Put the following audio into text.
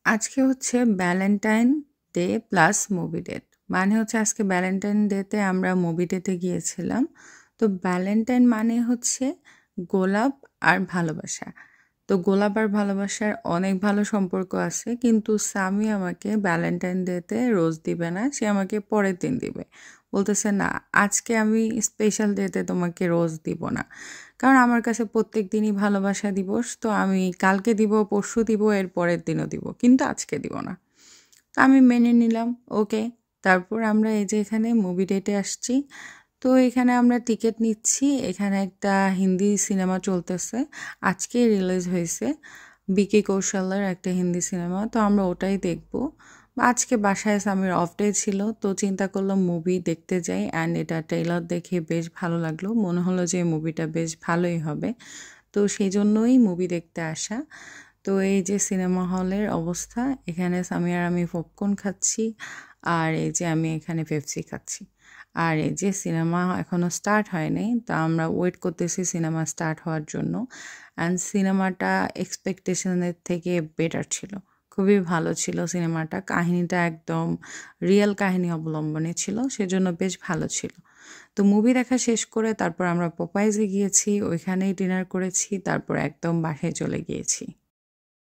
আজকে হচ্ছে Valentine day plus movie date. মানে হচ্ছে আজকে ভ্যালেন্টাইন ডেতে আমরা মুভি ডেতে গিয়েছিলাম। তো ভ্যালেন্টাইন মানে হচ্ছে গোলাপ আর ভালোবাসা। তো গোলাপ আর ভালোবাসার অনেক ভালো সম্পর্ক আছে, কিন্তু স্বামী আমাকে ভ্যালেন্টাইন ডেতে রোজ দিবে না, সে আমাকে পরের দিন দিবে। বলতেছে না, আজকে আমি স্পেশাল ডেতে তোমাকে রোজ দিব না, কারণ আমার কাছে প্রত্যেক দিনই ভালোবাসা দিবস। তো আমি কালকে দিব, পরশু দিব, এর পরের দিনও দিব, কিন্তু আজকে দিব না। তো আমি মেনে নিলাম, ওকে। তারপর আমরা এই যে এখানে মুভি ডেটে আসছি। তো এখানে আমরা টিকিট নিচ্ছি। এখানে একটা হিন্দি সিনেমা চলতেছে, আজকেই রিলিজ হয়েছে। বিকি কৌশলের একটা হিন্দি সিনেমা, তো আমরা ওটাই দেখব। আজকে বাসায় স্বামীর অফ ডে ছিল, তো চিন্তা করলাম মুভি দেখতে যাই। অ্যান্ড এটা ট্রেলার দেখে বেশ ভালো লাগলো, মনে হলো যে মুভিটা বেশ ভালোই হবে। তো সেই জন্যই মুভি দেখতে আসা। তো এই যে সিনেমা হলের অবস্থা, এখানে স্বামী আর আমি পপকর্ন খাচ্ছি, আর এই যে আমি এখানে পেপসি খাচ্ছি। আর এই যে সিনেমা এখনও স্টার্ট হয়নি, তা আমরা ওয়েট করতেছি সিনেমা স্টার্ট হওয়ার জন্য। অ্যান্ড সিনেমাটা এক্সপেকটেশনের থেকে বেটার ছিল, খুবই ভালো ছিল সিনেমাটা। কাহিনীটা একদম রিয়েল কাহিনী অবলম্বনে ছিল, সেজন্য বেশ ভালো ছিল। তো মুভি দেখা শেষ করে তারপর আমরা পপাইজে গিয়েছি, ওইখানেই ডিনার করেছি, তারপর একদম বাসায় চলে গিয়েছি।